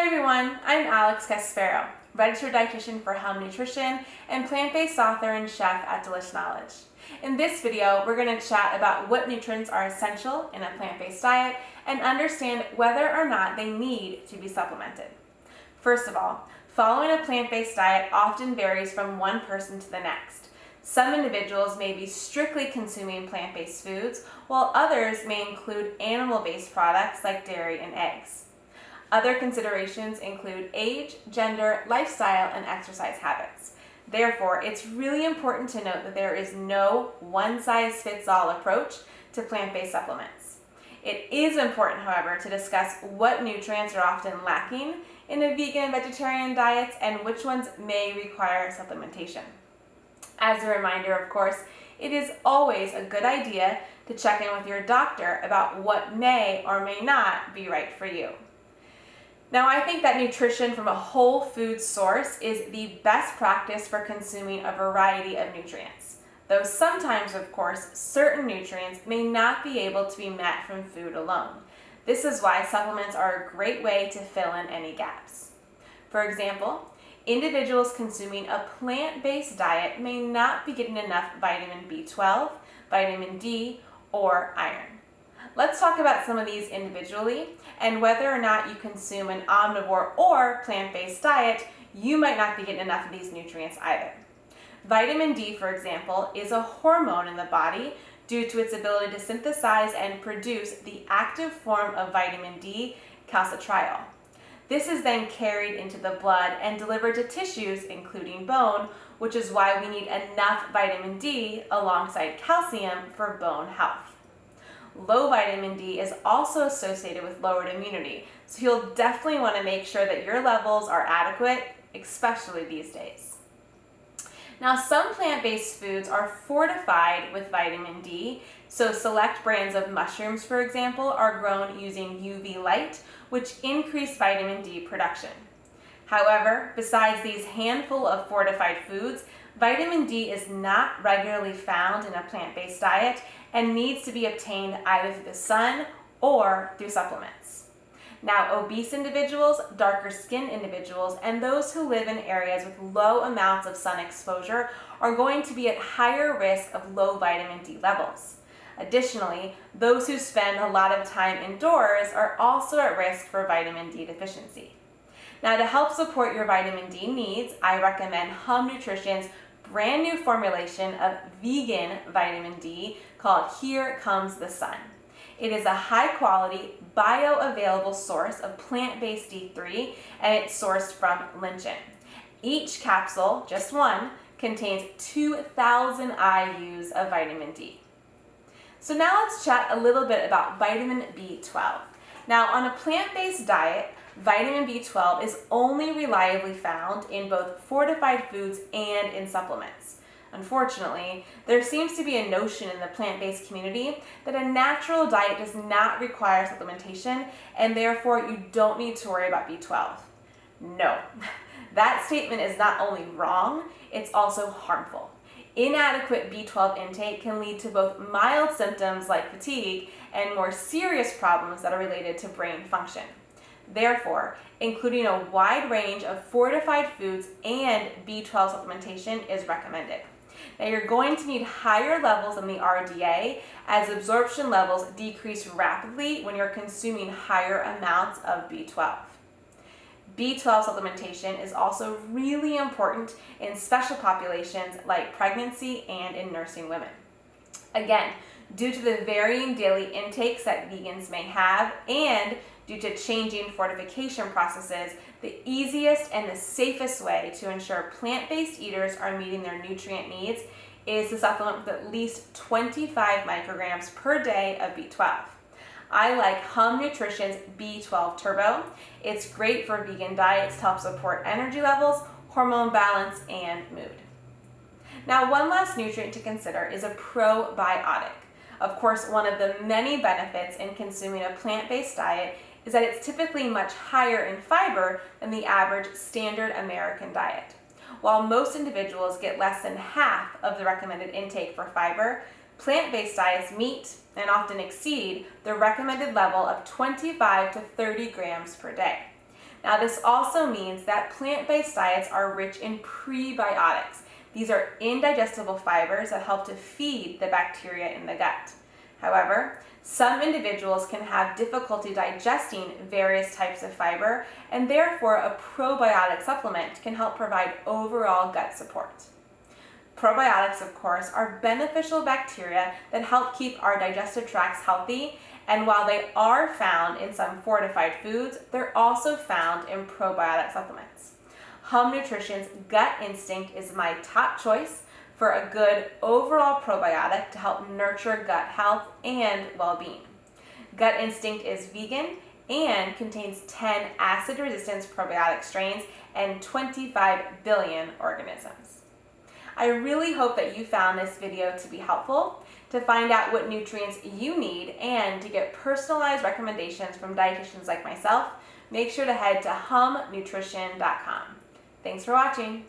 Hi everyone, I'm Alex Caspero, registered dietitian for Hum Nutrition and plant-based author and chef at Delish Knowledge. In this video, we're going to chat about what nutrients are essential in a plant-based diet and understand whether or not they need to be supplemented. First of all, following a plant-based diet often varies from one person to the next. Some individuals may be strictly consuming plant-based foods, while others may include animal-based products like dairy and eggs. Other considerations include age, gender, lifestyle, and exercise habits. Therefore, it's really important to note that there is no one-size-fits-all approach to plant-based supplements. It is important, however, to discuss what nutrients are often lacking in a vegan and vegetarian diets and which ones may require supplementation. As a reminder, of course, it is always a good idea to check in with your doctor about what may or may not be right for you. Now, I think that nutrition from a whole food source is the best practice for consuming a variety of nutrients, though sometimes, of course, certain nutrients may not be able to be met from food alone. This is why supplements are a great way to fill in any gaps. For example, individuals consuming a plant-based diet may not be getting enough vitamin B12, vitamin D, or iron. Let's talk about some of these individually, and whether or not you consume an omnivore or plant-based diet, you might not be getting enough of these nutrients either. Vitamin D, for example, is a hormone in the body due to its ability to synthesize and produce the active form of vitamin D, calcitriol. This is then carried into the blood and delivered to tissues, including bone, which is why we need enough vitamin D alongside calcium for bone health. Low vitamin D is also associated with lowered immunity, so you'll definitely want to make sure that your levels are adequate, especially these days. Now, some plant-based foods are fortified with vitamin D, so select brands of mushrooms, for example, are grown using UV light, which increase vitamin D production. However, besides these handful of fortified foods, vitamin D is not regularly found in a plant-based diet and needs to be obtained either through the sun or through supplements. Now, obese individuals, darker skinned individuals, and those who live in areas with low amounts of sun exposure are going to be at higher risk of low vitamin D levels. Additionally, those who spend a lot of time indoors are also at risk for vitamin D deficiency. Now, to help support your vitamin D needs, I recommend Hum Nutrition's brand new formulation of vegan vitamin D called Here Comes the Sun. It is a high-quality, bioavailable source of plant-based D3, and it's sourced from lichen. Each capsule, just one, contains 2,000 IUs of vitamin D. So now let's chat a little bit about vitamin B12. Now, on a plant-based diet, vitamin B12 is only reliably found in both fortified foods and in supplements. Unfortunately, there seems to be a notion in the plant-based community that a natural diet does not require supplementation, and therefore you don't need to worry about B12. No, that statement is not only wrong, it's also harmful. Inadequate B12 intake can lead to both mild symptoms like fatigue and more serious problems that are related to brain function. Therefore, including a wide range of fortified foods and B12 supplementation is recommended. Now, you're going to need higher levels in the RDA as absorption levels decrease rapidly when you're consuming higher amounts of B12. B12 supplementation is also really important in special populations like pregnancy and in nursing women. Again, due to the varying daily intakes that vegans may have and due to changing fortification processes, the easiest and the safest way to ensure plant-based eaters are meeting their nutrient needs is to supplement with at least 25 micrograms per day of B12. I like Hum Nutrition's B12 Turbo. It's great for vegan diets to help support energy levels, hormone balance, and mood. Now, one last nutrient to consider is a probiotic. Of course, one of the many benefits in consuming a plant-based diet is that it's typically much higher in fiber than the average standard American diet. While most individuals get less than half of the recommended intake for fiber, plant-based diets meet and often exceed the recommended level of 25 to 30 grams per day. Now, this also means that plant-based diets are rich in prebiotics. These are indigestible fibers that help to feed the bacteria in the gut. However, some individuals can have difficulty digesting various types of fiber, and therefore a probiotic supplement can help provide overall gut support. Probiotics, of course, are beneficial bacteria that help keep our digestive tracts healthy, and while they are found in some fortified foods, they're also found in probiotic supplements. Hum Nutrition's Gut Instinct is my top choice for a good overall probiotic to help nurture gut health and well-being. Gut Instinct is vegan and contains 10 acid-resistant probiotic strains and 25 billion organisms. I really hope that you found this video to be helpful to find out what nutrients you need and to get personalized recommendations from dietitians like myself. Make sure to head to humnutrition.com. Thanks for watching.